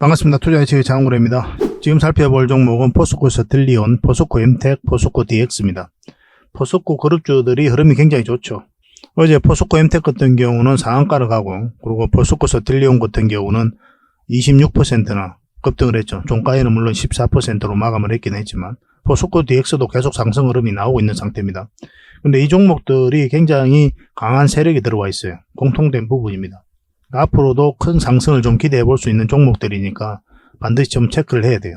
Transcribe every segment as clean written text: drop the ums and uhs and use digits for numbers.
반갑습니다. 투자의식의 장은구입니다. 지금 살펴볼 종목은 포스코 스틸리온, 포스코 엠텍, 포스코 DX입니다. 포스코 그룹주들이 흐름이 굉장히 좋죠. 어제 포스코 엠텍 같은 경우는 상한가를 가고, 그리고 포스코 스틸리온 같은 경우는 26%나 급등을 했죠. 종가에는 물론 14%로 마감을 했긴 했지만 포스코 DX도 계속 상승 흐름이 나오고 있는 상태입니다. 근데 이 종목들이 굉장히 강한 세력이 들어와 있어요. 공통된 부분입니다. 앞으로도 큰 상승을 좀 기대해 볼 수 있는 종목들이니까 반드시 좀 체크를 해야 돼요.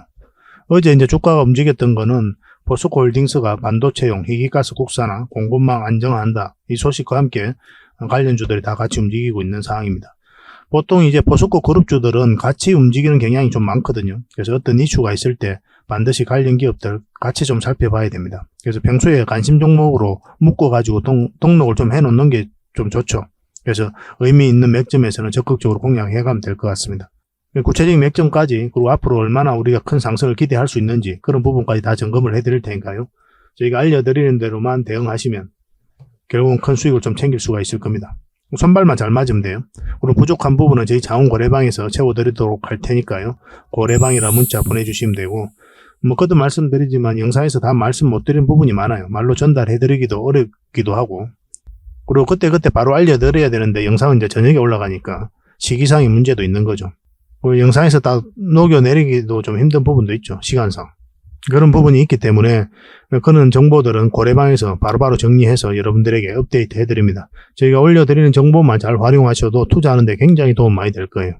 어제 이제 주가가 움직였던 거는 포스코 홀딩스가 반도체용 희귀가스 국산화, 공급망 안정화한다. 이 소식과 함께 관련주들이 다 같이 움직이고 있는 상황입니다. 보통 이제 포스코 그룹주들은 같이 움직이는 경향이 좀 많거든요. 그래서 어떤 이슈가 있을 때 반드시 관련 기업들 같이 좀 살펴봐야 됩니다. 그래서 평소에 관심 종목으로 묶어가지고 등록을 좀 해놓는 게 좀 좋죠. 그래서 의미 있는 맥점에서는 적극적으로 공략해가면 될 것 같습니다. 구체적인 맥점까지, 그리고 앞으로 얼마나 우리가 큰 상승을 기대할 수 있는지 그런 부분까지 다 점검을 해드릴 테니까요. 저희가 알려드리는 대로만 대응하시면 결국은 큰 수익을 좀 챙길 수가 있을 겁니다. 손발만 잘 맞으면 돼요. 그리고 부족한 부분은 저희 자원거래방에서 채워드리도록 할 테니까요. 거래방이라 문자 보내주시면 되고, 거듭 말씀드리지만 영상에서 다 말씀 못 드린 부분이 많아요. 말로 전달해드리기도 어렵기도 하고, 그리고 그때 바로 알려드려야 되는데 영상은 이제 저녁에 올라가니까 시기상의 문제도 있는 거죠. 영상에서 다 녹여내리기도 좀 힘든 부분도 있죠. 시간상. 그런 부분이 있기 때문에 그런 정보들은 고래방에서 바로바로 정리해서 여러분들에게 업데이트 해드립니다. 저희가 올려드리는 정보만 잘 활용하셔도 투자하는 데 굉장히 도움 많이 될 거예요.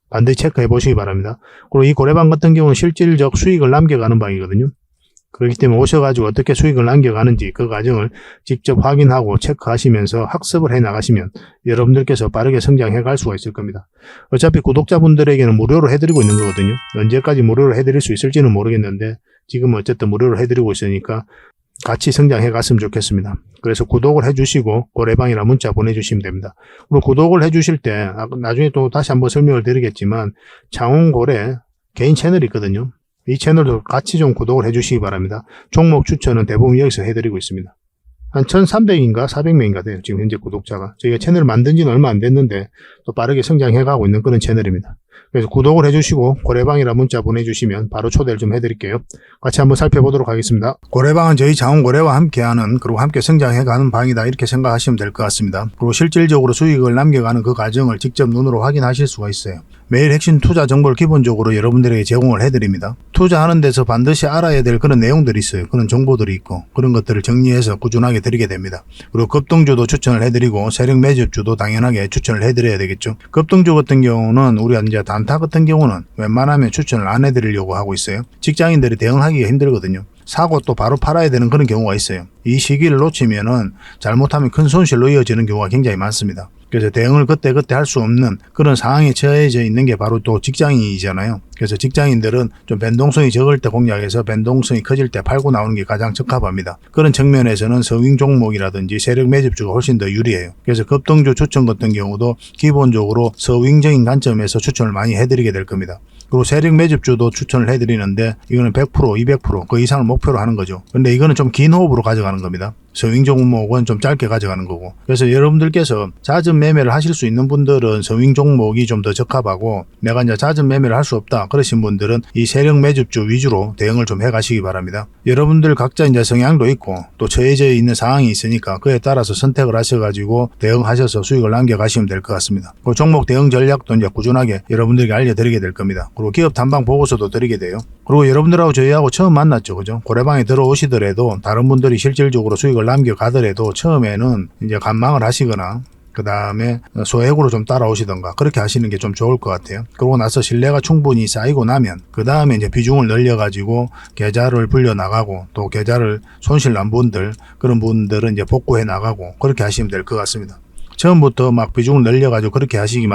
반드시 체크해 보시기 바랍니다. 그리고 이 고래방 같은 경우는 실질적 수익을 남겨가는 방이거든요. 그렇기 때문에 오셔가지고 어떻게 수익을 남겨가는지 그 과정을 직접 확인하고 체크하시면서 학습을 해 나가시면 여러분들께서 빠르게 성장해 갈 수가 있을 겁니다. 어차피 구독자분들에게는 무료로 해드리고 있는 거거든요. 언제까지 무료로 해드릴 수 있을지는 모르겠는데 지금은 어쨌든 무료로 해드리고 있으니까 같이 성장해 갔으면 좋겠습니다. 그래서 구독을 해주시고 고래방이나 문자 보내주시면 됩니다. 그리고 구독을 해주실 때 나중에 또 다시 한번 설명을 드리겠지만 창원고래 개인 채널이 있거든요. 이 채널도 같이 좀 구독을 해주시기 바랍니다. 종목 추천은 대부분 여기서 해드리고 있습니다. 한 1300인가 400명인가 돼요. 지금 현재 구독자가. 저희가 채널을 만든 지는 얼마 안 됐는데 또 빠르게 성장해가고 있는 그런 채널입니다. 그래서 구독을 해주시고 고래방이라 문자 보내주시면 바로 초대를 좀 해드릴게요. 같이 한번 살펴보도록 하겠습니다. 고래방은 저희 자원고래와 함께하는, 그리고 함께 성장해가는 방이다, 이렇게 생각하시면 될 것 같습니다. 그리고 실질적으로 수익을 남겨가는 그 과정을 직접 눈으로 확인하실 수가 있어요. 매일 핵심 투자 정보를 기본적으로 여러분들에게 제공을 해드립니다. 투자하는 데서 반드시 알아야 될 그런 내용들이 있어요. 그런 정보들이 있고 그런 것들을 정리해서 꾸준하게 드리게 됩니다. 그리고 급등주도 추천을 해드리고 세력 매집주도 당연하게 추천을 해드려야 되겠죠. 급등주 같은 경우는 우리가 이제 단타 같은 경우는 웬만하면 추천을 안 해드리려고 하고 있어요. 직장인들이 대응하기가 힘들거든요. 사고 또 바로 팔아야 되는 그런 경우가 있어요. 이 시기를 놓치면은 잘못하면 큰 손실로 이어지는 경우가 굉장히 많습니다. 그래서 대응을 그때그때 할 수 없는 그런 상황에 처해져 있는 게 바로 또 직장인이잖아요. 그래서 직장인들은 좀 변동성이 적을 때 공략해서 변동성이 커질 때 팔고 나오는 게 가장 적합합니다. 그런 측면에서는 서윙 종목이라든지 세력 매집주가 훨씬 더 유리해요. 그래서 급등주 추천 같은 경우도 기본적으로 서윙적인 관점에서 추천을 많이 해드리게 될 겁니다. 그리고 세력 매집주도 추천을 해드리는데 이거는 100%, 200% 그 이상을 목표로 하는 거죠. 근데 이거는 좀 긴 호흡으로 가져가는 겁니다. 서윙 종목은 좀 짧게 가져가는 거고. 그래서 여러분들께서 잦은 매매를 하실 수 있는 분들은 서윙 종목이 좀 더 적합하고, 내가 이제 잦은 매매를 할 수 없다 그러신 분들은 이 세력 매집주 위주로 대응을 좀 해가시기 바랍니다. 여러분들 각자 이제 성향도 있고 또 처해져 있는 상황이 있으니까 그에 따라서 선택을 하셔가지고 대응하셔서 수익을 남겨가시면 될 것 같습니다. 그 종목 대응 전략도 이제 꾸준하게 여러분들에게 알려드리게 될 겁니다. 그리고 기업 탐방 보고서도 드리게 돼요. 그리고 여러분들하고 저희하고 처음 만났죠, 그죠? 고래방에 들어오시더라도 다른 분들이 실질적으로 수익을 남겨가더라도 처음에는 이제 관망을 하시거나 그 다음에 소액으로 좀 따라오시던가 그렇게 하시는 게 좀 좋을 것 같아요. 그러고 나서 신뢰가 충분히 쌓이고 나면 그 다음에 이제 비중을 늘려가지고 계좌를 불려 나가고, 또 계좌를 손실 난 분들, 그런 분들은 이제 복구해 나가고 그렇게 하시면 될 것 같습니다. 처음부터 막 비중을 늘려가지고 그렇게 하시지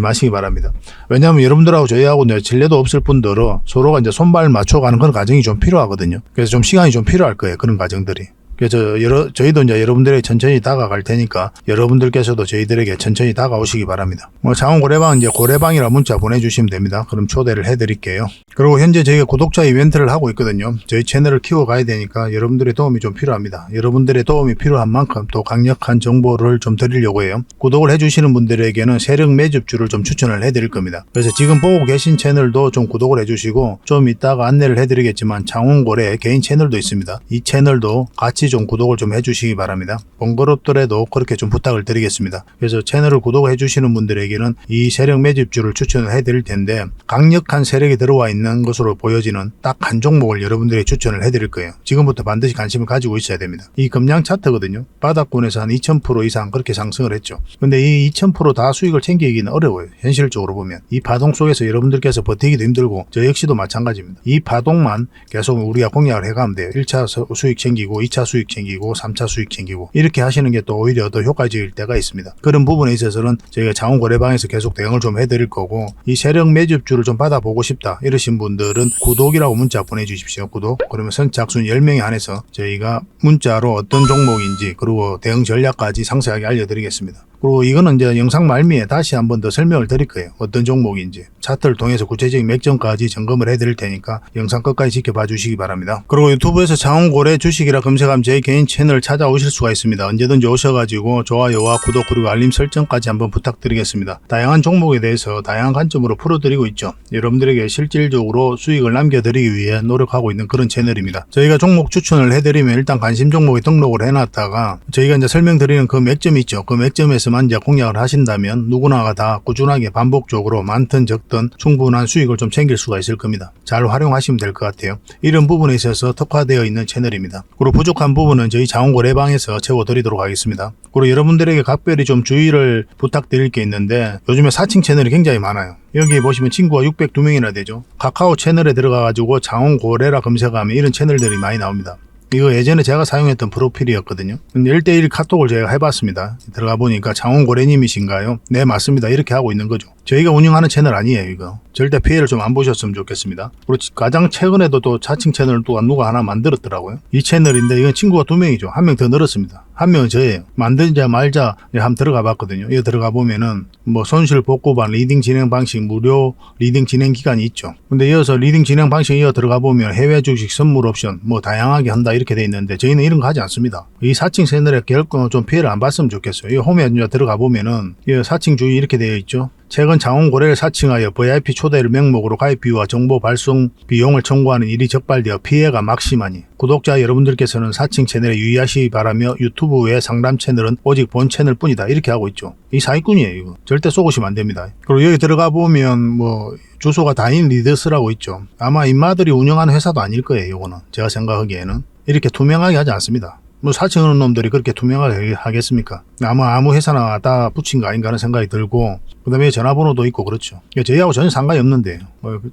마시기 바랍니다. 왜냐하면 여러분들하고 저희하고 이제 신뢰도 없을 분들은 서로가 이제 손발 맞춰가는 그런 과정이 좀 필요하거든요. 그래서 좀 시간이 좀 필요할 거예요. 그런 과정들이. 그래서 저희도 이제 여러분들에게 천천히 다가갈 테니까 여러분들께서도 저희들에게 천천히 다가오시기 바랍니다. 장원고래방 이제 고래방이라 문자 보내주시면 됩니다. 그럼 초대를 해드릴게요. 그리고 현재 저희가 구독자 이벤트를 하고 있거든요. 저희 채널을 키워가야 되니까 여러분들의 도움이 좀 필요합니다. 여러분들의 도움이 필요한 만큼 또 강력한 정보를 좀 드리려고 해요. 구독을 해주시는 분들에게는 세력 매집주를 좀 추천을 해드릴 겁니다. 그래서 지금 보고 계신 채널도 좀 구독을 해주시고 좀 이따가 안내를 해드리겠지만 장원고래 개인 채널도 있습니다. 이 채널도 같이 좀 구독을 좀 해주시기 바랍니다. 번거롭더라도 그렇게 좀 부탁을 드리겠습니다. 그래서 채널을 구독해 주시는 분들에게는 이 세력 매집주를 추천을 해드릴 텐데 강력한 세력이 들어와 있는 것으로 보여지는 딱 한 종목을 여러분들에게 추천을 해드릴 거예요. 지금부터 반드시 관심을 가지고 있어야 됩니다. 이 금량 차트거든요. 바닥권에서 한 2000% 이상 그렇게 상승을 했죠. 근데 이 2000% 다 수익을 챙기기는 어려워요. 현실적으로 보면 이 파동 속에서 여러분들께서 버티기도 힘들고 저 역시도 마찬가지입니다. 이 파동만 계속 우리가 공략을 해가면 돼요. 1차 수익 챙기고 2차 수익 챙기고 3차 수익 챙기고 이렇게 하시는 게 또 오히려 더 효과적일 때가 있습니다. 그런 부분에 있어서는 저희가 장원고래방에서 계속 대응을 좀 해드릴 거고 이 세력 매집주를 좀 받아보고 싶다 이러신 분들은 구독이라고 문자 보내주십시오. 구독. 그러면 선착순 10명에 한해서 저희가 문자로 어떤 종목인지 그리고 대응 전략까지 상세하게 알려드리겠습니다. 그리고 이거는 이제 영상 말미에 다시 한 번 더 설명을 드릴 거예요. 어떤 종목인지 차트를 통해서 구체적인 맥점까지 점검을 해드릴 테니까 영상 끝까지 지켜봐 주시기 바랍니다. 그리고 유튜브에서 장원고래 주식이라 검색하면 저희 개인 채널 찾아오실 수가 있습니다. 언제든지 오셔가지고 좋아요와 구독 그리고 알림 설정까지 한번 부탁드리겠습니다. 다양한 종목에 대해서 다양한 관점으로 풀어드리고 있죠. 여러분들에게 실질적으로 수익을 남겨드리기 위해 노력하고 있는 그런 채널입니다. 저희가 종목 추천을 해드리면 일단 관심 종목에 등록을 해놨다가 저희가 이제 설명드리는 그 맥점이 있죠. 그 맥점에서만 이제 공략을 하신다면 누구나가 다 꾸준하게 반복적으로 많든 적든 충분한 수익을 좀 챙길 수가 있을 겁니다. 잘 활용하시면 될 것 같아요. 이런 부분에 있어서 특화되어 있는 채널입니다. 그리고 부족한 부분은 저희 장원고래방에서 채워드리도록 하겠습니다. 그리고 여러분들에게 각별히 좀 주의를 부탁드릴 게 있는데 요즘에 사칭 채널이 굉장히 많아요. 여기 보시면 친구가 602명이나 되죠. 카카오 채널에 들어가가지고 장원고래라 검색하면 이런 채널들이 많이 나옵니다. 이거 예전에 제가 사용했던 프로필이었거든요. 근데 1대1 카톡을 제가 해봤습니다. 들어가 보니까 장원고래님이신가요? 네, 맞습니다. 이렇게 하고 있는 거죠. 저희가 운영하는 채널 아니에요, 이거. 절대 피해를 좀 안 보셨으면 좋겠습니다. 그리고 가장 최근에도 또 자칭 채널을 또 누가 하나 만들었더라고요. 이 채널인데 이건 친구가 2명이죠. 1명 더 늘었습니다. 한 명은 저예요. 만들자 말자 한번 들어가 봤거든요. 여기 들어가 보면은 뭐 손실 복구반 리딩 진행 방식 무료 리딩 진행 기간이 있죠. 근데 이어서 리딩 진행 방식 이어 들어가 보면 해외 주식 선물 옵션 뭐 다양하게 한다 이렇게 돼 있는데 저희는 이런 거 하지 않습니다. 이 사칭 채널에 결코 좀 피해를 안 봤으면 좋겠어요. 이 홈에 들어가 보면은 이 사칭 주의 이렇게 되어 있죠. 최근 장원고래를 사칭하여 VIP 초대를 명목으로 가입비와 정보 발송 비용을 청구하는 일이 적발되어 피해가 막심하니 구독자 여러분들께서는 사칭 채널에 유의하시기 바라며 유튜브 외 상담 채널은 오직 본 채널 뿐이다 이렇게 하고 있죠. 이 사기꾼이에요. 이거 절대 속으시면 안 됩니다. 그리고 여기 들어가 보면 뭐 주소가 다인 리더스라고 있죠. 아마 인마들이 운영하는 회사도 아닐 거예요. 이거는 제가 생각하기에는 이렇게 투명하게 하지 않습니다. 뭐 사칭하는 놈들이 그렇게 투명하게 하겠습니까? 아마 아무 회사나 다 붙인 거 아닌가 하는 생각이 들고 그 다음에 전화번호도 있고 그렇죠. 저희하고 전혀 상관이 없는데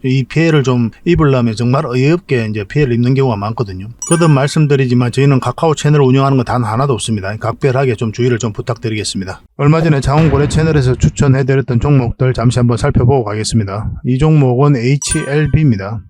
이 피해를 좀 입으려면 정말 어이없게 이제 피해를 입는 경우가 많거든요. 거듭 말씀드리지만 저희는 카카오 채널을 운영하는 건 단 하나도 없습니다. 각별하게 좀 주의를 좀 부탁드리겠습니다. 얼마 전에 장원고래 채널에서 추천해드렸던 종목들 잠시 한번 살펴보고 가겠습니다. 이 종목은 HLB입니다.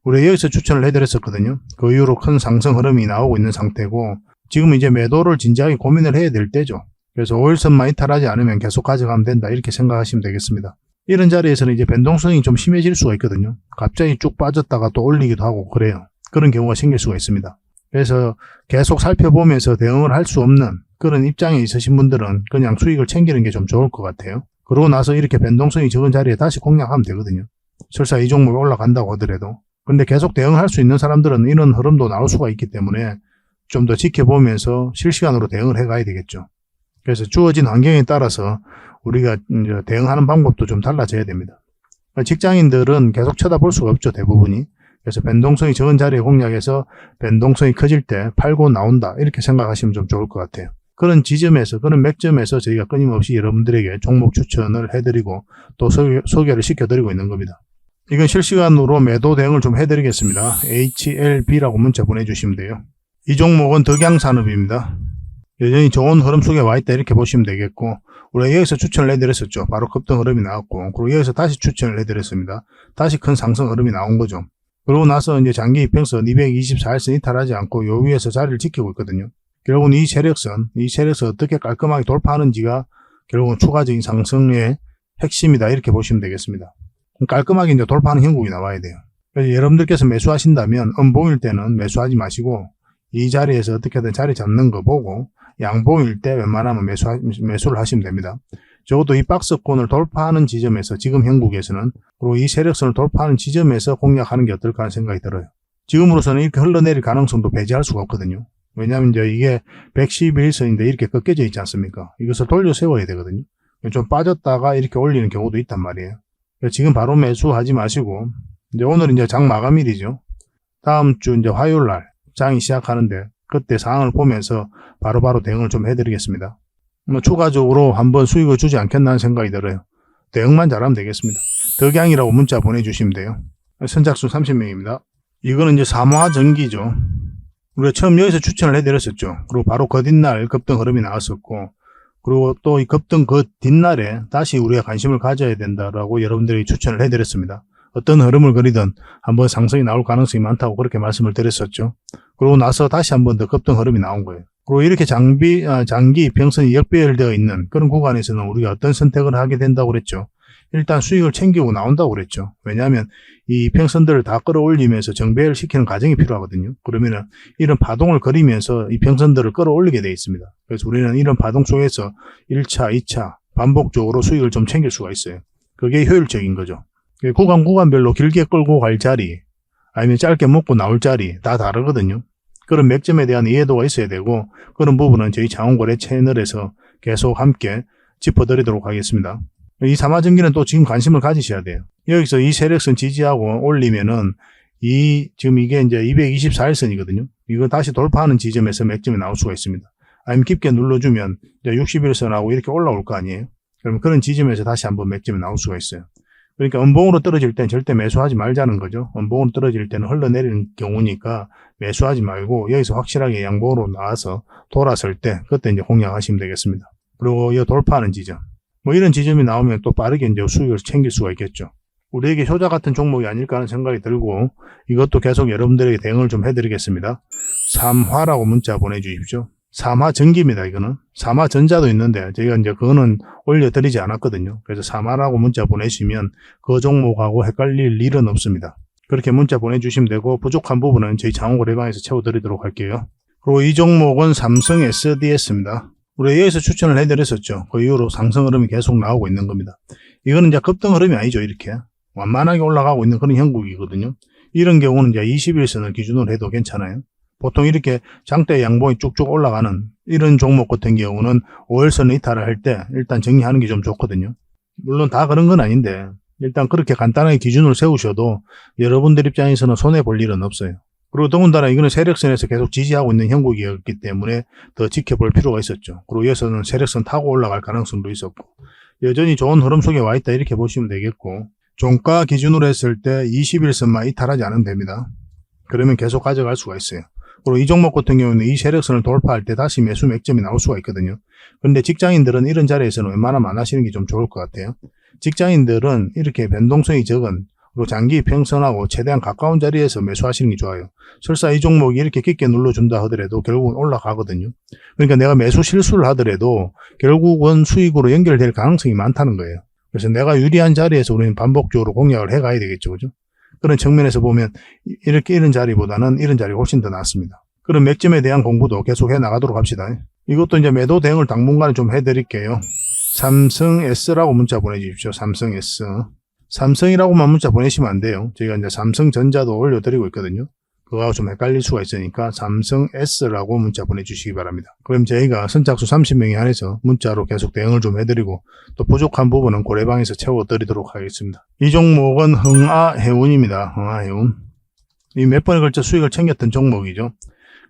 우리 여기서 추천을 해드렸었거든요. 그 이후로 큰 상승 흐름이 나오고 있는 상태고 지금 이제 매도를 진지하게 고민을 해야 될 때죠. 그래서 5일선만 이탈하지 않으면 계속 가져가면 된다 이렇게 생각하시면 되겠습니다. 이런 자리에서는 이제 변동성이 좀 심해질 수가 있거든요. 갑자기 쭉 빠졌다가 또 올리기도 하고 그래요. 그런 경우가 생길 수가 있습니다. 그래서 계속 살펴보면서 대응을 할 수 없는 그런 입장에 있으신 분들은 그냥 수익을 챙기는 게 좀 좋을 것 같아요. 그러고 나서 이렇게 변동성이 적은 자리에 다시 공략하면 되거든요. 설사 이 종목이 올라간다고 하더라도. 근데 계속 대응할 수 있는 사람들은 이런 흐름도 나올 수가 있기 때문에 좀 더 지켜보면서 실시간으로 대응을 해가야 되겠죠. 그래서 주어진 환경에 따라서 우리가 이제 대응하는 방법도 좀 달라져야 됩니다. 직장인들은 계속 쳐다볼 수가 없죠, 대부분이. 그래서 변동성이 적은 자리에 공략해서 변동성이 커질 때 팔고 나온다 이렇게 생각하시면 좀 좋을 것 같아요. 그런 지점에서 그런 맥점에서 저희가 끊임없이 여러분들에게 종목 추천을 해드리고 또 소개를 시켜드리고 있는 겁니다. 이건 실시간으로 매도 대응을 좀 해드리겠습니다. HLB라고 문자 보내주시면 돼요. 이 종목은 덕양산업입니다. 여전히 좋은 흐름 속에 와있다 이렇게 보시면 되겠고 우리가 여기서 추천을 해드렸었죠. 바로 급등 흐름이 나왔고 그리고 여기서 다시 추천을 해드렸습니다. 다시 큰 상승 흐름이 나온 거죠. 그러고 나서 이제 장기 이평선 224일선 이탈하지 않고 요 위에서 자리를 지키고 있거든요. 결국은 이 세력선 어떻게 깔끔하게 돌파하는지가 결국은 추가적인 상승의 핵심이다 이렇게 보시면 되겠습니다. 깔끔하게 이제 돌파하는 형국이 나와야 돼요. 그래서 여러분들께서 매수하신다면 음봉일 때는 매수하지 마시고 이 자리에서 어떻게든 자리 잡는 거 보고 양봉일 때 웬만하면 매수를 하시면 됩니다. 적어도 이 박스권을 돌파하는 지점에서 지금 형국에서는 그리고 이 세력선을 돌파하는 지점에서 공략하는 게 어떨까 하는 생각이 들어요. 지금으로서는 이렇게 흘러내릴 가능성도 배제할 수가 없거든요. 왜냐하면 이제 이게 111선인데 이렇게 꺾여져 있지 않습니까? 이것을 돌려 세워야 되거든요. 좀 빠졌다가 이렇게 올리는 경우도 있단 말이에요. 지금 바로 매수하지 마시고 이제 오늘 이제 장 마감일이죠. 다음 주 이제 화요일 날 장이 시작하는데 그때 상황을 보면서 바로바로 대응을 좀 해드리겠습니다. 추가적으로 한번 수익을 주지 않겠나 하는 생각이 들어요. 대응만 잘하면 되겠습니다. 덕양이라고 문자 보내주시면 돼요. 선착순 30명입니다. 이거는 이제 삼화전기죠. 우리가 처음 여기서 추천을 해드렸었죠. 그리고 바로 그 뒷날 급등 흐름이 나왔었고 그리고 또 이 급등 그 뒷날에 다시 우리가 관심을 가져야 된다라고 여러분들이 추천을 해드렸습니다. 어떤 흐름을 그리든 한번 상승이 나올 가능성이 많다고 그렇게 말씀을 드렸었죠. 그러고 나서 다시 한번 더 급등 흐름이 나온 거예요. 그리고 이렇게 장기 이평선이 역배열되어 있는 그런 구간에서는 우리가 어떤 선택을 하게 된다고 그랬죠. 일단 수익을 챙기고 나온다고 그랬죠. 왜냐하면 이 이평선들을 다 끌어올리면서 정배열 시키는 과정이 필요하거든요. 그러면은 이런 파동을 그리면서 이평선들을 끌어올리게 되어 있습니다. 그래서 우리는 이런 파동 속에서 1차, 2차 반복적으로 수익을 좀 챙길 수가 있어요. 그게 효율적인 거죠. 구간별로 길게 끌고 갈 자리 아니면 짧게 먹고 나올 자리 다 다르거든요. 그런 맥점에 대한 이해도가 있어야 되고 그런 부분은 저희 장원거래 채널에서 계속 함께 짚어드리도록 하겠습니다. 이 삼화전기는 또 지금 관심을 가지셔야 돼요. 여기서 이 세력선 지지하고 올리면은 지금 이게 이제 224일선이거든요. 이거 다시 돌파하는 지점에서 맥점이 나올 수가 있습니다. 아니면 깊게 눌러주면 이제 60일선하고 이렇게 올라올 거 아니에요. 그러면 그런 지점에서 다시 한번 맥점이 나올 수가 있어요. 그러니까 음봉으로 떨어질 땐 절대 매수하지 말자는 거죠. 음봉으로 떨어질 때는 흘러내리는 경우니까 매수하지 말고 여기서 확실하게 양봉으로 나와서 돌았을 때 그때 이제 공략하시면 되겠습니다. 그리고 이 돌파하는 지점. 이런 지점이 나오면 또 빠르게 이제 수익을 챙길 수가 있겠죠. 우리에게 효자 같은 종목이 아닐까 하는 생각이 들고 이것도 계속 여러분들에게 대응을 좀 해드리겠습니다. 삼화라고 문자 보내주십시오. 삼화전기입니다. 이거는 삼화전자도 있는데 저희가 이제 그거는 올려드리지 않았거든요. 그래서 삼화라고 문자 보내시면 그 종목하고 헷갈릴 일은 없습니다. 그렇게 문자 보내주시면 되고 부족한 부분은 저희 장원거래방에서 채워드리도록 할게요. 그리고 이 종목은 삼성 SDS입니다. 우리 여기서 추천을 해드렸었죠. 그 이후로 상승 흐름이 계속 나오고 있는 겁니다. 이거는 이제 급등 흐름이 아니죠. 이렇게 완만하게 올라가고 있는 그런 형국이거든요. 이런 경우는 이제 21선을 기준으로 해도 괜찮아요. 보통 이렇게 장대 양봉이 쭉쭉 올라가는 이런 종목 같은 경우는 5일선을 이탈을 할 때 일단 정리하는 게 좀 좋거든요. 물론 다 그런 건 아닌데 일단 그렇게 간단하게 기준을 세우셔도 여러분들 입장에서는 손해볼 일은 없어요. 그리고 더군다나 이거는 세력선에서 계속 지지하고 있는 형국이었기 때문에 더 지켜볼 필요가 있었죠. 그리고 여기서는 세력선 타고 올라갈 가능성도 있었고 여전히 좋은 흐름 속에 와 있다 이렇게 보시면 되겠고 종가 기준으로 했을 때 21선만 이탈하지 않으면 됩니다. 그러면 계속 가져갈 수가 있어요. 그리고 이 종목 같은 경우는 이 세력선을 돌파할 때 다시 매수 맥점이 나올 수가 있거든요. 그런데 직장인들은 이런 자리에서는 웬만하면 안 하시는 게 좀 좋을 것 같아요. 직장인들은 이렇게 변동성이 적은 그리고 장기 평선하고 최대한 가까운 자리에서 매수하시는 게 좋아요. 설사 이 종목이 이렇게 깊게 눌러준다 하더라도 결국은 올라가거든요. 그러니까 내가 매수 실수를 하더라도 결국은 수익으로 연결될 가능성이 많다는 거예요. 그래서 내가 유리한 자리에서 우리는 반복적으로 공략을 해가야 되겠죠. 그죠? 그런 측면에서 보면 이런 자리보다는 이런 자리가 훨씬 더 낫습니다. 그런 맥점에 대한 공부도 계속 해 나가도록 합시다. 이것도 이제 매도 대응을 당분간에 좀 해드릴게요. 삼성 S라고 문자 보내주십시오. 삼성 S. 삼성이라고만 문자 보내시면 안 돼요. 저희가 이제 삼성전자도 올려드리고 있거든요. 그거하고 좀 헷갈릴 수가 있으니까 삼성 S라고 문자 보내주시기 바랍니다. 그럼 저희가 선착수 30명에 한해서 문자로 계속 대응을 좀 해드리고 또 부족한 부분은 고래방에서 채워드리도록 하겠습니다. 이 종목은 흥아해운입니다. 흥아해운. 이 몇 번에 걸쳐 수익을 챙겼던 종목이죠.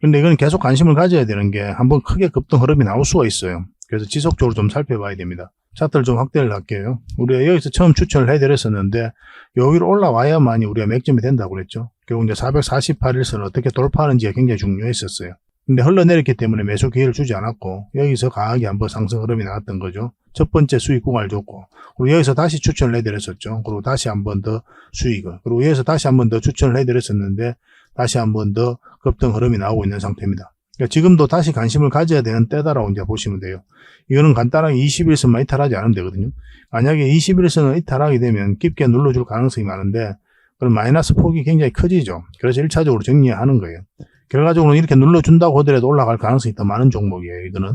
근데 이건 계속 관심을 가져야 되는 게 한번 크게 급등 흐름이 나올 수가 있어요. 그래서 지속적으로 좀 살펴봐야 됩니다. 차트를 좀 확대를 할게요. 우리가 여기서 처음 추천을 해드렸었는데 요 위로 올라와야만이 우리가 맥점이 된다고 그랬죠. 결국 이제 448일선을 어떻게 돌파하는지가 굉장히 중요했었어요. 근데 흘러내렸기 때문에 매수 기회를 주지 않았고 여기서 강하게 한번 상승 흐름이 나왔던 거죠. 첫 번째 수익 구간을 줬고 그리고 여기서 다시 추천을 해드렸었죠. 그리고 다시 한 번 더 수익을 그리고 여기서 다시 한 번 더 추천을 해드렸었는데 다시 한 번 더 급등 흐름이 나오고 있는 상태입니다. 그러니까 지금도 다시 관심을 가져야 되는 때다라고 이제 보시면 돼요. 이거는 간단하게 21선만 이탈하지 않으면 되거든요. 만약에 21선을 이탈하게 되면 깊게 눌러줄 가능성이 많은데 그럼 마이너스 폭이 굉장히 커지죠. 그래서 1차적으로 정리하는 거예요. 결과적으로 이렇게 눌러준다고 하더라도 올라갈 가능성이 더 많은 종목이에요. 이거는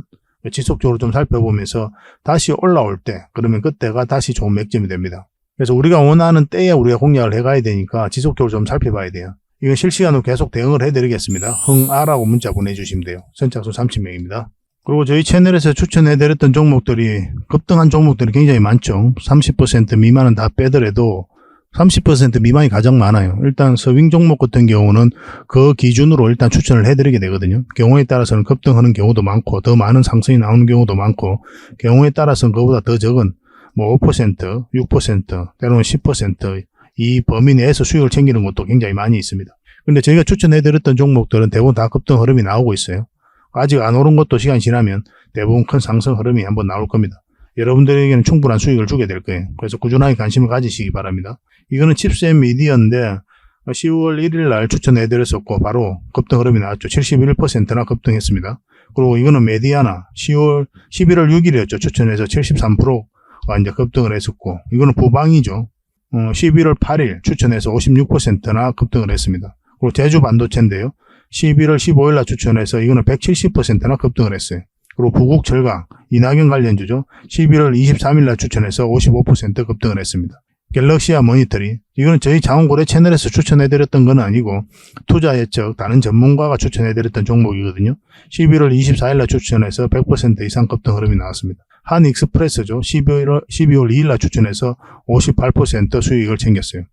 지속적으로 좀 살펴보면서 다시 올라올 때 그러면 그때가 다시 좋은 맥점이 됩니다. 그래서 우리가 원하는 때에 우리가 공략을 해가야 되니까 지속적으로 좀 살펴봐야 돼요. 이건 실시간으로 계속 대응을 해드리겠습니다. 흥아라고 문자 보내주시면 돼요. 선착순 30명입니다. 그리고 저희 채널에서 추천해드렸던 종목들이 급등한 종목들이 굉장히 많죠. 30% 미만은 다 빼더라도 30% 미만이 가장 많아요. 일단 서빙 종목 같은 경우는 그 기준으로 일단 추천을 해드리게 되거든요. 경우에 따라서는 급등하는 경우도 많고 더 많은 상승이 나오는 경우도 많고 경우에 따라서는 그보다 더 적은 뭐 5%, 6%, 때로는 10% 이 범위 내에서 수익을 챙기는 것도 굉장히 많이 있습니다. 근데 저희가 추천해드렸던 종목들은 대부분 다 급등 흐름이 나오고 있어요. 아직 안 오른 것도 시간이 지나면 대부분 큰 상승 흐름이 한번 나올 겁니다. 여러분들에게는 충분한 수익을 주게 될 거예요. 그래서 꾸준하게 관심을 가지시기 바랍니다. 이거는 칩셋 미디어인데 10월 1일 날 추천해드렸었고 바로 급등 흐름이 나왔죠. 71%나 급등했습니다. 그리고 이거는 메디아나 11월 6일이었죠. 추천해서 73%가 이제 급등을 했었고 이거는 부방이죠. 11월 8일 추천해서 56%나 급등을 했습니다. 그리고 제주 반도체인데요. 11월 15일 날 추천해서 이거는 170%나 급등을 했어요. 그리고 부국 철강, 이낙연 관련주죠. 11월 23일 날 추천해서 55% 급등을 했습니다. 갤럭시아 모니터링, 이거는 저희 자원고래 채널에서 추천해드렸던 건 아니고 투자 예측 다른 전문가가 추천해드렸던 종목이거든요. 11월 24일 날 추천해서 100% 이상 급등 흐름이 나왔습니다. 한익스프레스죠. 12월 2일 날 추천해서 58% 수익을 챙겼어요.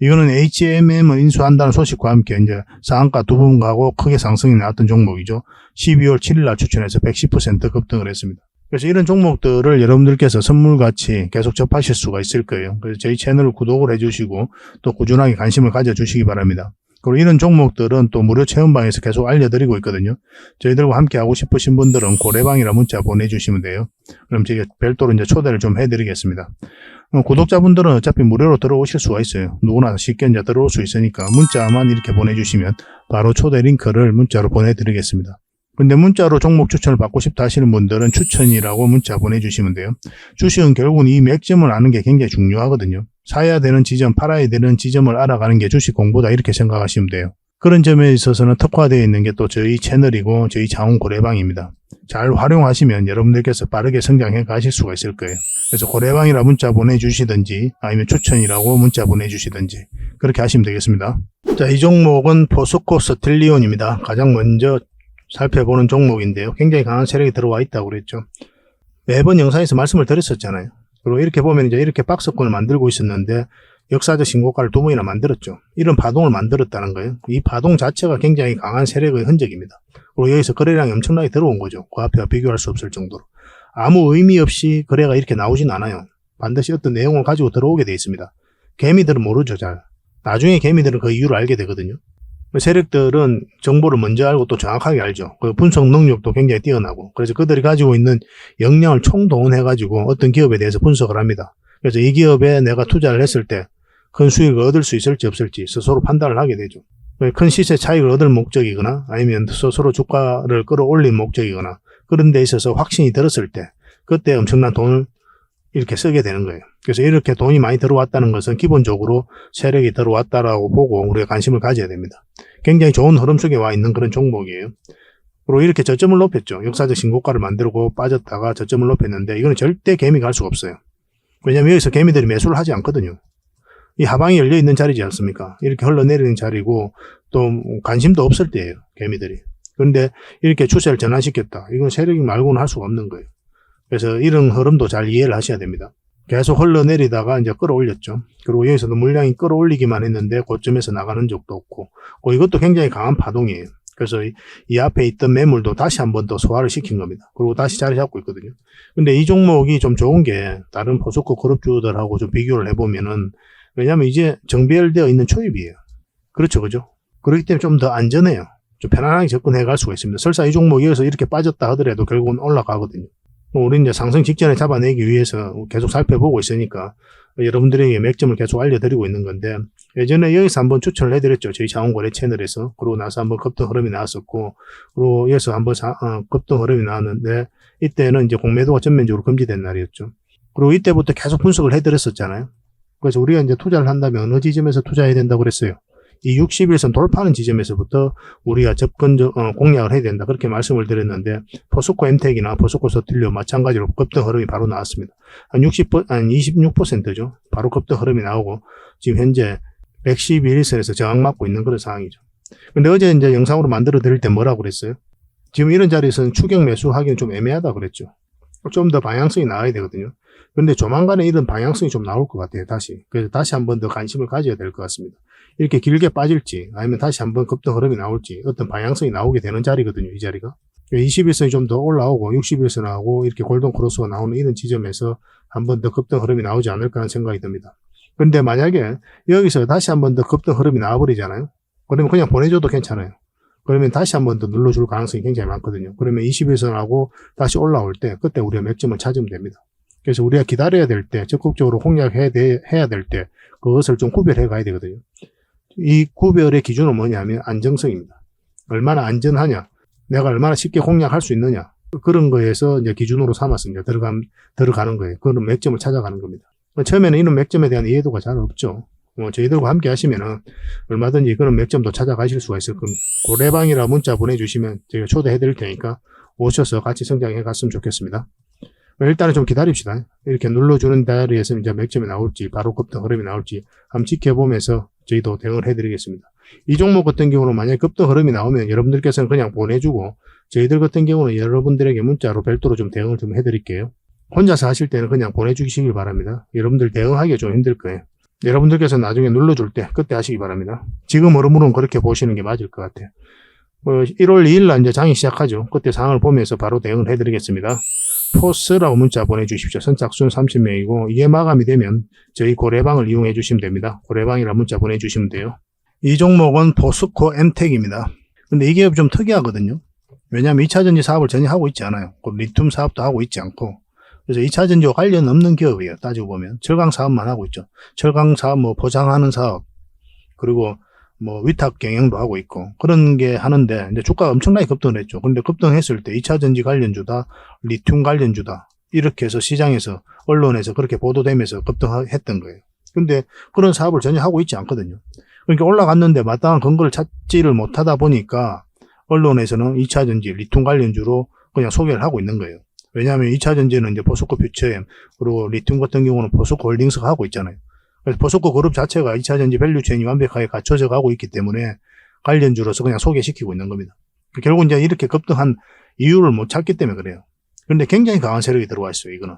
이거는 HMM을 인수한다는 소식과 함께 이제 상한가 두 번 가고 크게 상승이 나왔던 종목이죠. 12월 7일 날 추천해서 110% 급등을 했습니다. 그래서 이런 종목들을 여러분들께서 선물같이 계속 접하실 수가 있을 거예요. 그래서 저희 채널을 구독을 해주시고 또 꾸준하게 관심을 가져주시기 바랍니다. 그리고 이런 종목들은 또 무료 체험방에서 계속 알려드리고 있거든요. 저희들과 함께 하고 싶으신 분들은 고래방이라 문자 보내주시면 돼요. 그럼 제가 별도로 이제 초대를 좀 해드리겠습니다. 구독자분들은 어차피 무료로 들어오실 수가 있어요. 누구나 쉽게 이제 들어올 수 있으니까 문자만 이렇게 보내주시면 바로 초대 링크를 문자로 보내드리겠습니다. 근데 문자로 종목 추천을 받고 싶다 하시는 분들은 추천이라고 문자 보내주시면 돼요. 주식은 결국은 이 맥점을 아는 게 굉장히 중요하거든요. 사야 되는 지점, 팔아야 되는 지점을 알아가는 게 주식 공부다 이렇게 생각하시면 돼요. 그런 점에 있어서는 특화되어 있는 게 또 저희 채널이고 저희 자원고래방입니다. 잘 활용하시면 여러분들께서 빠르게 성장해 가실 수가 있을 거예요. 그래서 고래방이라 문자 보내주시든지 아니면 추천이라고 문자 보내주시든지 그렇게 하시면 되겠습니다. 자, 이 종목은 포스코 스틸리온입니다. 가장 먼저 살펴보는 종목인데요. 굉장히 강한 세력이 들어와 있다고 그랬죠. 매번 영상에서 말씀을 드렸었잖아요. 그리고 이렇게 보면 이제 이렇게 박스권을 만들고 있었는데 역사적 신고가를 두 번이나 만들었죠. 이런 파동을 만들었다는 거예요. 이 파동 자체가 굉장히 강한 세력의 흔적입니다. 그리고 여기서 거래량이 엄청나게 들어온 거죠. 그 앞에와 비교할 수 없을 정도로. 아무 의미 없이 거래가 이렇게 나오진 않아요. 반드시 어떤 내용을 가지고 들어오게 돼 있습니다. 개미들은 모르죠, 잘. 나중에 개미들은 그 이유를 알게 되거든요. 세력들은 정보를 먼저 알고 또 정확하게 알죠. 그 분석 능력도 굉장히 뛰어나고 그래서 그들이 가지고 있는 역량을 총동원해가지고 어떤 기업에 대해서 분석을 합니다. 그래서 이 기업에 내가 투자를 했을 때 큰 수익을 얻을 수 있을지 없을지 스스로 판단을 하게 되죠. 큰 시세 차익을 얻을 목적이거나 아니면 스스로 주가를 끌어올릴 목적이거나 그런 데 있어서 확신이 들었을 때 그때 엄청난 돈을 이렇게 쓰게 되는 거예요. 그래서 이렇게 돈이 많이 들어왔다는 것은 기본적으로 세력이 들어왔다라고 보고 우리가 관심을 가져야 됩니다. 굉장히 좋은 흐름 속에 와 있는 그런 종목이에요. 그리고 이렇게 저점을 높였죠. 역사적 신고가를 만들고 빠졌다가 저점을 높였는데 이거는 절대 개미가 할 수가 없어요. 왜냐하면 여기서 개미들이 매수를 하지 않거든요. 이 하방이 열려있는 자리지 않습니까? 이렇게 흘러내리는 자리고 또 관심도 없을 때예요. 개미들이. 그런데 이렇게 추세를 전환시켰다. 이건 세력이 말고는 할 수가 없는 거예요. 그래서 이런 흐름도 잘 이해를 하셔야 됩니다. 계속 흘러내리다가 이제 끌어올렸죠. 그리고 여기서도 물량이 끌어올리기만 했는데 고점에서 나가는 적도 없고 이것도 굉장히 강한 파동이에요. 그래서 이 앞에 있던 매물도 다시 한 번 더 소화를 시킨 겁니다. 그리고 다시 자리 잡고 있거든요. 근데 이 종목이 좀 좋은 게 다른 포스코 그룹주들하고 좀 비교를 해보면은 왜냐하면 이제 정비되어 있는 초입이에요. 그렇죠, 그죠? 그렇기 때문에 좀 더 안전해요. 좀 편안하게 접근해 갈 수가 있습니다. 설사 이 종목이 여기서 이렇게 빠졌다 하더라도 결국은 올라가거든요. 우리 이제 상승 직전에 잡아내기 위해서 계속 살펴보고 있으니까 여러분들에게 맥점을 계속 알려드리고 있는 건데, 예전에 여기서 한번 추천을 해드렸죠. 저희 자원거래 채널에서. 그러고 나서 한번 급등 흐름이 나왔었고, 그리고 여기서 한번 급등 흐름이 나왔는데, 이때는 이제 공매도가 전면적으로 금지된 날이었죠. 그리고 이때부터 계속 분석을 해드렸었잖아요. 그래서 우리가 이제 투자를 한다면 어느 지점에서 투자해야 된다고 그랬어요. 이 61선 돌파하는 지점에서부터 우리가 공략을 해야 된다. 그렇게 말씀을 드렸는데, 포스코 엠텍이나 포스코 서툴리오 마찬가지로 급등 흐름이 바로 나왔습니다. 한 26%죠. 바로 급등 흐름이 나오고, 지금 현재 111선에서 저항 맞고 있는 그런 상황이죠. 근데 어제 이제 영상으로 만들어 드릴 때 뭐라고 그랬어요? 지금 이런 자리에서는 추격 매수하기는 좀 애매하다 그랬죠. 좀 더 방향성이 나와야 되거든요. 근데 조만간에 이런 방향성이 좀 나올 것 같아요, 다시. 그래서 다시 한번 더 관심을 가져야 될 것 같습니다. 이렇게 길게 빠질지, 아니면 다시 한번 급등 흐름이 나올지, 어떤 방향성이 나오게 되는 자리거든요, 이 자리가. 21선이 좀 더 올라오고, 61선하고 이렇게 골든 크로스가 나오는 이런 지점에서 한번 더 급등 흐름이 나오지 않을까 하는 생각이 듭니다. 근데 만약에 여기서 다시 한번 더 급등 흐름이 나와버리잖아요? 그러면 그냥 보내줘도 괜찮아요. 그러면 다시 한번 더 눌러줄 가능성이 굉장히 많거든요. 그러면 21선하고 다시 올라올 때, 그때 우리가 맥점을 찾으면 됩니다. 그래서 우리가 기다려야 될 때, 적극적으로 공략해야 될 때, 그것을 좀 구별해 가야 되거든요. 이 구별의 기준은 뭐냐면 안정성입니다. 얼마나 안전하냐, 내가 얼마나 쉽게 공략할 수 있느냐, 그런 거에서 이제 기준으로 삼아서 이제 들어가는 거예요. 그런 맥점을 찾아가는 겁니다. 처음에는 이런 맥점에 대한 이해도가 잘 없죠. 저희들과 함께 하시면은 얼마든지 그런 맥점도 찾아가실 수가 있을 겁니다. 고래방이라 문자 보내주시면 저희가 초대해 드릴 테니까 오셔서 같이 성장해 갔으면 좋겠습니다. 일단은 좀 기다립시다. 이렇게 눌러주는 자리에서 이제 맥점이 나올지, 바로 급등 흐름이 나올지 한번 지켜보면서 저희도 대응을 해드리겠습니다. 이 종목 같은 경우는 만약에 급등 흐름이 나오면 여러분들께서는 그냥 보내주고, 저희들 같은 경우는 여러분들에게 문자로 별도로 좀 대응을 좀 해드릴게요. 혼자서 하실 때는 그냥 보내주시길 바랍니다. 여러분들 대응하기가 좀 힘들 거예요. 여러분들께서 나중에 눌러줄 때 그때 하시기 바랍니다. 지금 흐름으로는 그렇게 보시는 게 맞을 것 같아요. 1월 2일 날 이제 장이 시작하죠. 그때 상황을 보면서 바로 대응을 해드리겠습니다. 포스라고 문자 보내주십시오. 선착순 30명이고 이게 마감이 되면 저희 고래방을 이용해 주시면 됩니다. 고래방이라 문자 보내주시면 돼요. 이 종목은 포스코 엠텍입니다. 근데 이게 좀 특이하거든요. 왜냐하면 2차전지 사업을 전혀 하고 있지 않아요. 리튬 사업도 하고 있지 않고, 그래서 2차전지와 관련 없는 기업이에요. 따지고 보면 철강 사업만 하고 있죠. 철강 사업 포장하는 사업, 그리고 위탁 경영도 하고 있고 그런 게 하는데, 이제 주가가 엄청나게 급등을 했죠. 근데 급등했을 때 2차전지 관련주다, 리튬 관련주다, 이렇게 해서 시장에서, 언론에서 그렇게 보도되면서 급등했던 거예요. 근데 그런 사업을 전혀 하고 있지 않거든요. 그러니까 올라갔는데 마땅한 근거를 찾지를 못하다 보니까 언론에서는 2차전지, 리튬 관련주로 그냥 소개를 하고 있는 거예요. 왜냐하면 2차전지는 이제 포스코 퓨처엠, 그리고 리튬 같은 경우는 포스코 홀딩스가 하고 있잖아요. 그래서 포스코 그룹 자체가 2차전지 밸류체인이 완벽하게 갖춰져 가고 있기 때문에 관련주로서 그냥 소개시키고 있는 겁니다. 결국 이제 이렇게 급등한 이유를 못 찾기 때문에 그래요. 그런데 굉장히 강한 세력이 들어와 있어요. 이거는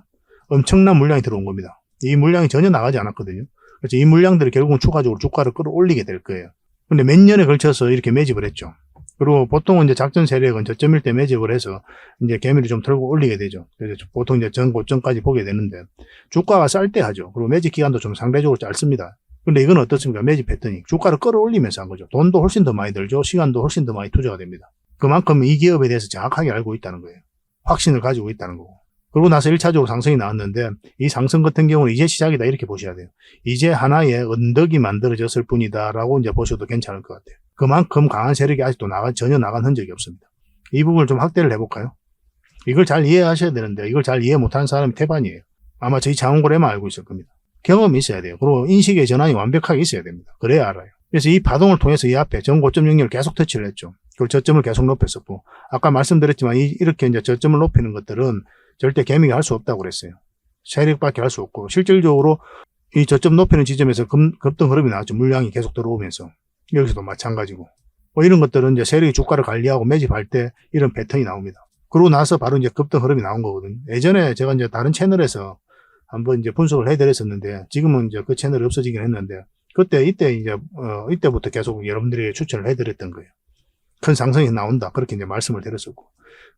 엄청난 물량이 들어온 겁니다. 이 물량이 전혀 나가지 않았거든요. 그래서 이 물량들이 결국은 추가적으로 주가를 끌어올리게 될 거예요. 근데 몇 년에 걸쳐서 이렇게 매집을 했죠. 그리고 보통은 이제 작전 세력은 저점일 때 매집을 해서 이제 개미를 좀 털고 올리게 되죠. 그래서 보통 이제 전 고점까지 보게 되는데, 주가가 쌀 때 하죠. 그리고 매집 기간도 좀 상대적으로 짧습니다. 근데 이건 어떻습니까? 매집했더니 주가를 끌어올리면서 한 거죠. 돈도 훨씬 더 많이 들죠. 시간도 훨씬 더 많이 투자가 됩니다. 그만큼 이 기업에 대해서 정확하게 알고 있다는 거예요. 확신을 가지고 있다는 거고. 그러고 나서 1차적으로 상승이 나왔는데, 이 상승 같은 경우는 이제 시작이다 이렇게 보셔야 돼요. 이제 하나의 언덕이 만들어졌을 뿐이다 라고 이제 보셔도 괜찮을 것 같아요. 그만큼 강한 세력이 아직도 전혀 나간 흔적이 없습니다. 이 부분을 좀 확대를 해볼까요? 이걸 잘 이해하셔야 되는데, 이걸 잘 이해 못하는 사람이 태반이에요. 아마 저희 자원고래만 알고 있을 겁니다. 경험이 있어야 돼요. 그리고 인식의 전환이 완벽하게 있어야 됩니다. 그래야 알아요. 그래서 이 파동을 통해서 이 앞에 전고점 영역을 계속 터치를 했죠. 그리고 저점을 계속 높였었고, 아까 말씀드렸지만 이렇게 이제 저점을 높이는 것들은 절대 개미가 할 수 없다고 그랬어요. 세력밖에 할 수 없고, 실질적으로 이 저점 높이는 지점에서 급등 흐름이 나왔죠. 물량이 계속 들어오면서. 여기서도 마찬가지고. 이런 것들은 이제 세력이 주가를 관리하고 매집할 때 이런 패턴이 나옵니다. 그러고 나서 바로 이제 급등 흐름이 나온 거거든요. 예전에 제가 이제 다른 채널에서 한번 이제 분석을 해드렸었는데, 지금은 이제 그 채널이 없어지긴 했는데, 이때부터 계속 여러분들에게 추천을 해드렸던 거예요. 큰 상승이 나온다. 그렇게 이제 말씀을 드렸었고.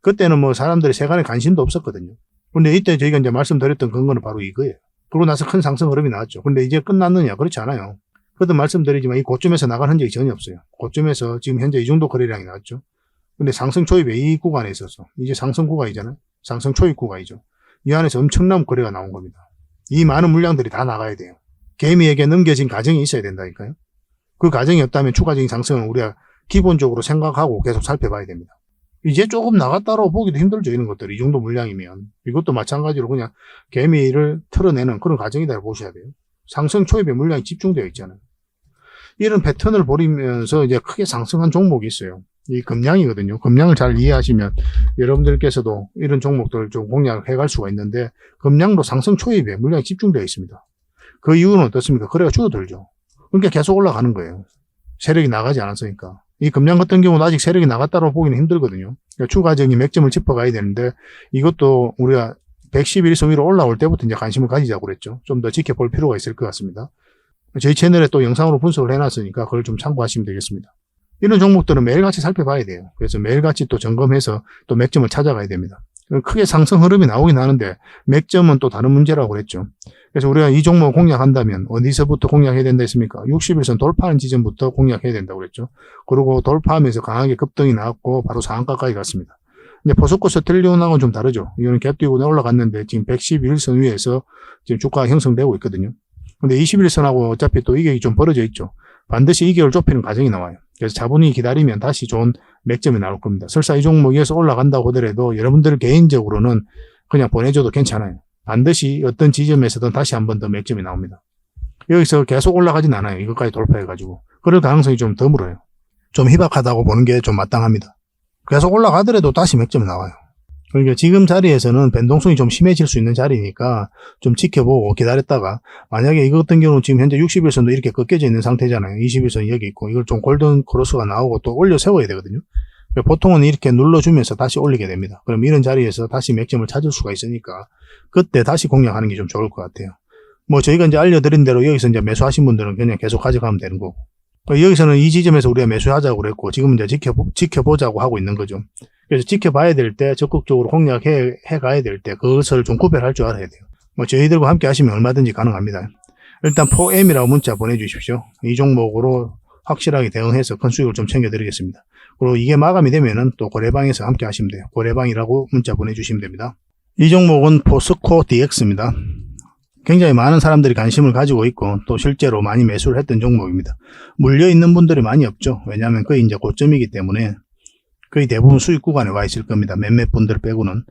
그때는 사람들이 세간에 관심도 없었거든요. 근데 이때 저희가 이제 말씀드렸던 근거는 바로 이거예요. 그러고 나서 큰 상승 흐름이 나왔죠. 근데 이제 끝났느냐? 그렇지 않아요. 그것도 말씀드리지만 이 고점에서 나간 흔적이 전혀 없어요. 고점에서 지금 현재 이 정도 거래량이 나왔죠. 근데 상승 초입에 이 구간에 있어서 이제 상승 구간이잖아요. 상승 초입 구간이죠. 이 안에서 엄청난 거래가 나온 겁니다. 이 많은 물량들이 다 나가야 돼요. 개미에게 넘겨진 가정이 있어야 된다니까요. 그 가정이 없다면 추가적인 상승은 우리가 기본적으로 생각하고 계속 살펴봐야 됩니다. 이제 조금 나갔다고 보기도 힘들죠. 이런 것들이 이 정도 물량이면. 이것도 마찬가지로 그냥 개미를 털어내는 그런 과정이다 보셔야 돼요. 상승 초입에 물량이 집중되어 있잖아요. 이런 패턴을 보이면서 이제 크게 상승한 종목이 있어요. 이 금량이거든요. 금량을 잘 이해하시면 여러분들께서도 이런 종목들을 좀 공략해 갈 수가 있는데, 금량도 상승 초입에 물량이 집중되어 있습니다. 그 이유는 어떻습니까? 거래가 줄어들죠. 그러니까 계속 올라가는 거예요. 세력이 나가지 않았으니까. 이 금량 같은 경우는 아직 세력이 나갔다고 보기는 힘들거든요. 그러니까 추가적인 맥점을 짚어가야 되는데, 이것도 우리가 111선 위로 올라올 때부터 이제 관심을 가지자고 그랬죠. 좀 더 지켜볼 필요가 있을 것 같습니다. 저희 채널에 또 영상으로 분석을 해놨으니까 그걸 좀 참고하시면 되겠습니다. 이런 종목들은 매일같이 살펴봐야 돼요. 그래서 매일같이 또 점검해서 또 맥점을 찾아가야 됩니다. 크게 상승 흐름이 나오긴 하는데 맥점은 또 다른 문제라고 그랬죠. 그래서 우리가 이 종목 공략한다면 어디서부터 공략해야 된다 했습니까? 60일선 돌파하는 지점부터 공략해야 된다고 그랬죠. 그리고 돌파하면서 강하게 급등이 나왔고 바로 상한가까지 갔습니다. 근데 포스코 스텔리온하고는 좀 다르죠. 이거는 갭 띄고 올라갔는데 지금 111선 위에서 지금 주가가 형성되고 있거든요. 근데 21선하고 어차피 또 이격이 좀 벌어져 있죠. 반드시 이격을 좁히는 과정이 나와요. 그래서 차분히 기다리면 다시 좋은 맥점이 나올 겁니다. 설사 이 종목에서 올라간다고 하더라도 여러분들 개인적으로는 그냥 보내줘도 괜찮아요. 반드시 어떤 지점에서든 다시 한 번 더 맥점이 나옵니다. 여기서 계속 올라가진 않아요. 이것까지 돌파해가지고. 그럴 가능성이 좀 드물어요. 좀 희박하다고 보는 게 좀 마땅합니다. 계속 올라가더라도 다시 맥점이 나와요. 그러니까 지금 자리에서는 변동성이 좀 심해질 수 있는 자리니까 좀 지켜보고 기다렸다가, 만약에 이거 같은 경우는 지금 현재 60일선도 이렇게 꺾여져 있는 상태잖아요. 20일선이 여기 있고 이걸 좀 골든 크로스가 나오고 또 올려 세워야 되거든요. 보통은 이렇게 눌러주면서 다시 올리게 됩니다. 그럼 이런 자리에서 다시 맥점을 찾을 수가 있으니까 그때 다시 공략하는 게 좀 좋을 것 같아요. 뭐 저희가 이제 알려드린 대로 여기서 이제 매수하신 분들은 그냥 계속 가져가면 되는 거고, 여기서는 이 지점에서 우리가 매수하자고 그랬고 지금은 이제 지켜보자고 하고 있는 거죠. 그래서 지켜봐야 될 때, 적극적으로 공략해 가야 될 때 그것을 좀 구별할 줄 알아야 돼요. 뭐 저희들과 함께 하시면 얼마든지 가능합니다. 일단 4M이라고 문자 보내주십시오. 이 종목으로 확실하게 대응해서 큰 수익을 좀 챙겨드리겠습니다. 그리고 이게 마감이 되면은 또 고래방에서 함께 하시면 돼요. 고래방이라고 문자 보내주시면 됩니다. 이 종목은 포스코 DX입니다. 굉장히 많은 사람들이 관심을 가지고 있고 또 실제로 많이 매수를 했던 종목입니다. 물려있는 분들이 많이 없죠. 왜냐하면 거의 이제 고점이기 때문에 거의 대부분 수익 구간에 와 있을 겁니다. 몇몇 분들 빼고는.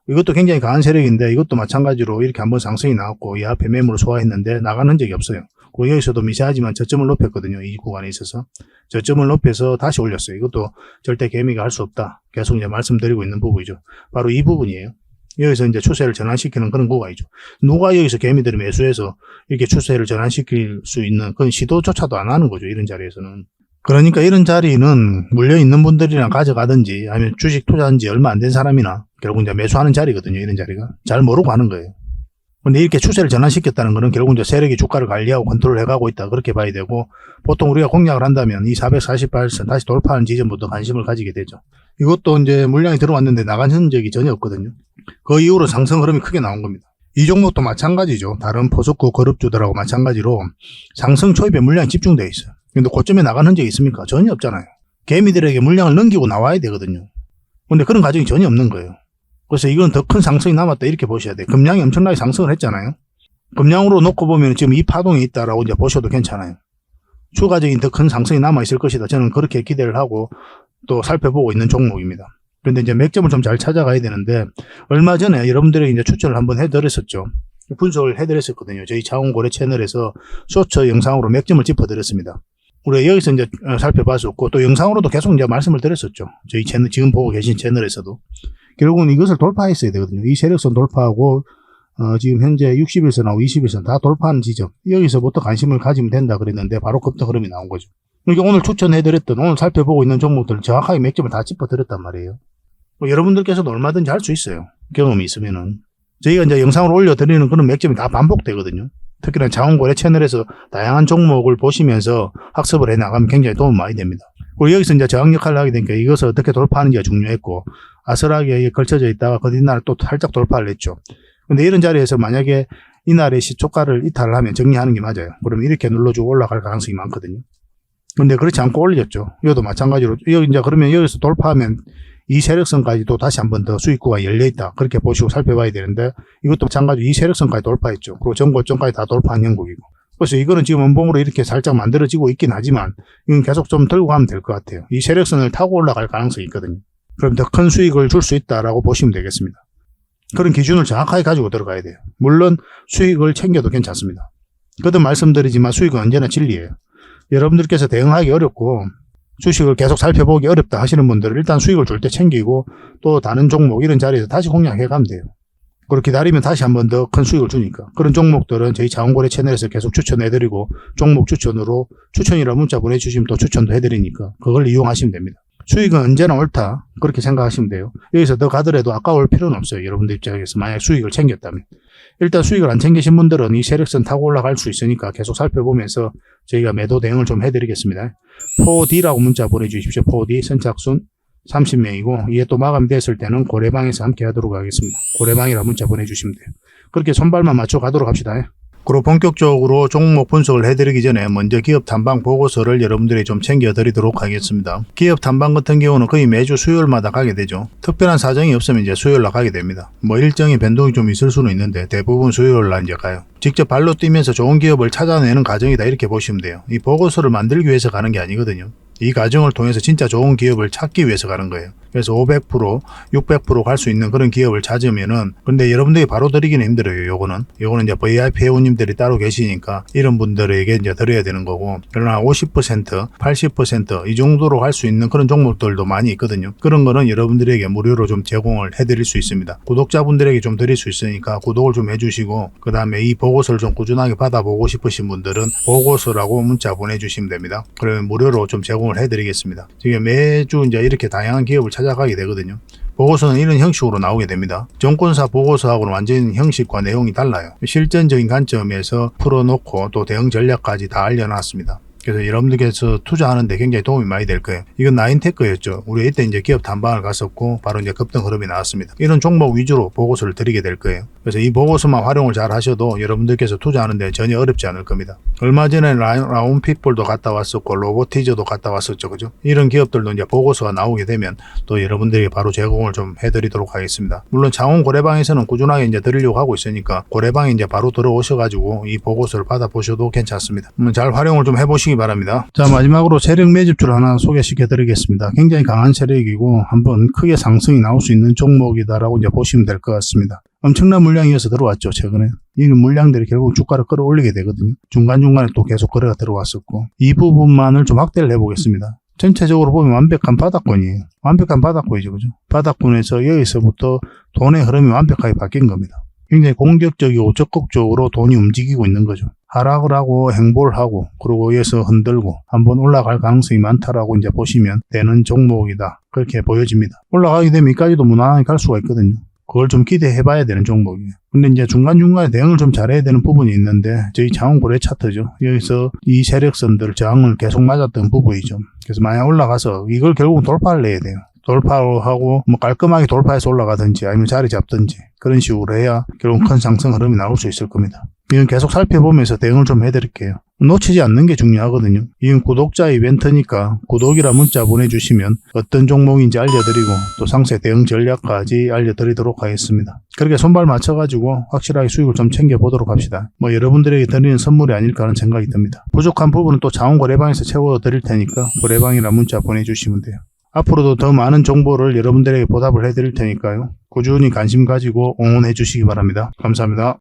이것도 굉장히 강한 세력인데 이것도 마찬가지로 이렇게 한번 상승이 나왔고 이 앞에 매물을 소화했는데 나간 흔적이 없어요. 그리고 여기서도 미세하지만 저점을 높였거든요. 이 구간에 있어서. 저점을 높여서 다시 올렸어요. 이것도 절대 개미가 할 수 없다. 계속 이제 말씀드리고 있는 부분이죠. 바로 이 부분이에요. 여기서 이제 추세를 전환시키는 그런 구간이죠. 누가 여기서 개미들이 매수해서 이렇게 추세를 전환시킬 수 있는 그런 시도조차도 안 하는 거죠. 이런 자리에서는. 그러니까 이런 자리는 물려있는 분들이랑 가져가든지 아니면 주식 투자한 지 얼마 안 된 사람이나 결국 이제 매수하는 자리거든요. 이런 자리가. 잘 모르고 하는 거예요. 근데 이렇게 추세를 전환시켰다는 거는 결국 이제 세력이 주가를 관리하고 컨트롤 해가고 있다. 그렇게 봐야 되고, 보통 우리가 공략을 한다면 이 448선 다시 돌파하는 지점부터 관심을 가지게 되죠. 이것도 이제 물량이 들어왔는데 나간 흔적이 전혀 없거든요. 그 이후로 상승 흐름이 크게 나온 겁니다. 이 종목도 마찬가지죠. 다른 포스코 그룹주들하고 마찬가지로 상승 초입에 물량이 집중되어 있어요. 근데 고점에 나간 흔적이 있습니까? 전혀 없잖아요. 개미들에게 물량을 넘기고 나와야 되거든요. 근데 그런 과정이 전혀 없는 거예요. 그래서 이건 더 큰 상승이 남았다 이렇게 보셔야 돼요. 금량이 엄청나게 상승을 했잖아요. 금량으로 놓고 보면 지금 이 파동이 있다라고 이제 보셔도 괜찮아요. 추가적인 더 큰 상승이 남아 있을 것이다. 저는 그렇게 기대를 하고 또 살펴보고 있는 종목입니다. 그런데 이제 맥점을 좀 잘 찾아가야 되는데, 얼마 전에 여러분들에게 이제 추천을 한번 해드렸었죠. 분석을 해드렸었거든요. 저희 자원고래 채널에서 쇼츠 영상으로 맥점을 짚어드렸습니다. 우리가 여기서 이제 살펴봤었고 또 영상으로도 계속 이제 말씀을 드렸었죠. 저희 채널, 지금 보고 계신 채널에서도. 결국은 이것을 돌파했어야 되거든요. 이 세력선 돌파하고 지금 현재 60일선하고 20일선 다 돌파하는 지점, 여기서부터 관심을 가지면 된다 그랬는데 바로 급등 흐름이 나온 거죠. 그러니까 오늘 추천해드렸던, 오늘 살펴보고 있는 종목들 정확하게 맥점을 다 짚어드렸단 말이에요. 뭐 여러분들께서도 얼마든지 할 수 있어요. 경험이 있으면은. 저희가 이제 영상으로 올려드리는 그런 맥점이 다 반복되거든요. 특히나 자원고래 채널에서 다양한 종목을 보시면서 학습을 해 나가면 굉장히 도움 많이 됩니다. 그리고 여기서 이제 저항 역할을 하게 되니까 이것을 어떻게 돌파하는지가 중요했고, 아슬하게 걸쳐져 있다가 거짓날 또 살짝 돌파를 했죠. 근데 이런 자리에서 만약에 이날의 시초가를 이탈을 하면 정리하는 게 맞아요. 그러면 이렇게 눌러주고 올라갈 가능성이 많거든요. 근데 그렇지 않고 올렸죠. 이것도 마찬가지로 여기 이제 그러면 여기서 돌파하면 이 세력선까지도 다시 한 번 더 수익구가 열려있다. 그렇게 보시고 살펴봐야 되는데 이것도 마찬가지로 이 세력선까지 돌파했죠. 그리고 전고점까지 다 돌파한 형국이고. 그래서 이거는 지금 원봉으로 이렇게 살짝 만들어지고 있긴 하지만 이건 계속 좀 들고 가면 될 것 같아요. 이 세력선을 타고 올라갈 가능성이 있거든요. 그럼 더 큰 수익을 줄 수 있다라고 보시면 되겠습니다. 그런 기준을 정확하게 가지고 들어가야 돼요. 물론 수익을 챙겨도 괜찮습니다. 거듭 말씀드리지만 수익은 언제나 진리예요. 여러분들께서 대응하기 어렵고 주식을 계속 살펴보기 어렵다 하시는 분들은 일단 수익을 줄 때 챙기고 또 다른 종목 이런 자리에서 다시 공략해 가면 돼요. 그렇게 기다리면 다시 한 번 더 큰 수익을 주니까. 그런 종목들은 저희 자원거래 채널에서 계속 추천해드리고 종목 추천으로 추천이라 문자 보내주시면 또 추천도 해드리니까 그걸 이용하시면 됩니다. 수익은 언제나 옳다 그렇게 생각하시면 돼요. 여기서 더 가더라도 아까울 필요는 없어요. 여러분들 입장에서 만약 수익을 챙겼다면. 일단 수익을 안 챙기신 분들은 이 세력선 타고 올라갈 수 있으니까 계속 살펴보면서 저희가 매도 대응을 좀 해드리겠습니다. 4D라고 문자 보내주십시오. 4D 선착순 30명이고 이게 또 마감됐을 때는 고래방에서 함께 하도록 하겠습니다. 고래방이라 문자 보내주시면 돼요. 그렇게 손발만 맞춰 가도록 합시다. 그리고 본격적으로 종목 분석을 해드리기 전에 먼저 기업 탐방 보고서를 여러분들이 좀 챙겨드리도록 하겠습니다. 기업 탐방 같은 경우는 거의 매주 수요일마다 가게 되죠. 특별한 사정이 없으면 이제 수요일날 가게 됩니다. 뭐 일정의 변동이 좀 있을 수는 있는데 대부분 수요일날 이제 가요. 직접 발로 뛰면서 좋은 기업을 찾아내는 과정이다 이렇게 보시면 돼요. 이 보고서를 만들기 위해서 가는 게 아니거든요. 이 과정을 통해서 진짜 좋은 기업을 찾기 위해서 가는 거예요. 그래서 500%, 600% 갈 수 있는 그런 기업을 찾으면은 근데 여러분들이 바로 드리기는 힘들어요. 요거는 이제 VIP 회원님들이 따로 계시니까 이런 분들에게 이제 드려야 되는 거고 그러나 50%, 80% 이 정도로 갈 수 있는 그런 종목들도 많이 있거든요. 그런 거는 여러분들에게 무료로 좀 제공을 해드릴 수 있습니다. 구독자분들에게 좀 드릴 수 있으니까 구독을 좀 해주시고 그 다음에 이 보고서를 좀 꾸준하게 받아보고 싶으신 분들은 보고서라고 문자 보내주시면 됩니다. 그러면 무료로 좀 제공을 해드리겠습니다. 지금 매주 이제 이렇게 다양한 기업을 찾아가게 되거든요. 보고서는 이런 형식으로 나오게 됩니다. 정권사 보고서하고는 완전 형식과 내용이 달라요. 실전적인 관점에서 풀어놓고 또 대응 전략까지 다 알려놨습니다. 그래서 여러분들께서 투자하는데 굉장히 도움이 많이 될 거예요. 이건 나인테크였죠. 우리 이때 이제 기업 탐방을 갔었고 바로 이제 급등 흐름이 나왔습니다. 이런 종목 위주로 보고서를 드리게 될 거예요. 그래서 이 보고서만 활용을 잘 하셔도 여러분들께서 투자하는데 전혀 어렵지 않을 겁니다. 얼마 전에 라운픽볼도 갔다 왔었고 로보티저도 갔다 왔었죠. 그죠? 이런 기업들도 이제 보고서가 나오게 되면 또 여러분들에게 바로 제공을 좀 해드리도록 하겠습니다. 물론 창원 고래방에서는 꾸준하게 이제 드리려고 하고 있으니까 고래방에 이제 바로 들어오셔가지고 이 보고서를 받아보셔도 괜찮습니다. 잘 활용을 좀 해보시기 바랍니다. 자, 마지막으로 세력 매집주를 하나 소개시켜 드리겠습니다. 굉장히 강한 세력이고 한번 크게 상승이 나올 수 있는 종목이다라고 이제 보시면 될 것 같습니다. 엄청난 물량이어서 들어왔죠. 최근에 이 물량들이 결국 주가를 끌어올리게 되거든요. 중간중간에 또 계속 거래가 들어왔었고 이 부분만을 좀 확대를 해보겠습니다. 전체적으로 보면 완벽한 바닥권이에요. 완벽한 바닥권이죠. 그죠? 바닥권에서 여기서부터 돈의 흐름이 완벽하게 바뀐 겁니다. 굉장히 공격적이고 적극적으로 돈이 움직이고 있는 거죠. 하락을 하고 행보를 하고 그리고 여기서 흔들고 한번 올라갈 가능성이 많다라고 이제 보시면 되는 종목이다. 그렇게 보여집니다. 올라가게 되면 여기까지도 무난하게 갈 수가 있거든요. 그걸 좀 기대해 봐야 되는 종목이에요. 근데 이제 중간중간에 대응을 좀 잘해야 되는 부분이 있는데 저희 자원고래 차트죠. 여기서 이 세력선들 저항을 계속 맞았던 부분이죠. 그래서 만약 올라가서 이걸 결국은 돌파를 해야 돼요. 돌파하고 뭐 깔끔하게 돌파해서 올라가든지 아니면 자리 잡든지 그런 식으로 해야 결국 큰 상승 흐름이 나올 수 있을 겁니다. 이건 계속 살펴보면서 대응을 좀 해드릴게요. 놓치지 않는 게 중요하거든요. 이건 구독자 이벤트니까 구독이라 문자 보내주시면 어떤 종목인지 알려드리고 또 상세 대응 전략까지 알려드리도록 하겠습니다. 그렇게 손발 맞춰가지고 확실하게 수익을 좀 챙겨보도록 합시다. 뭐 여러분들에게 드리는 선물이 아닐까 하는 생각이 듭니다. 부족한 부분은 또 자원고래방에서 채워드릴 테니까 고래방이라 문자 보내주시면 돼요. 앞으로도 더 많은 정보를 여러분들에게 보답을 해드릴 테니까요. 꾸준히 관심 가지고 응원해 주시기 바랍니다. 감사합니다.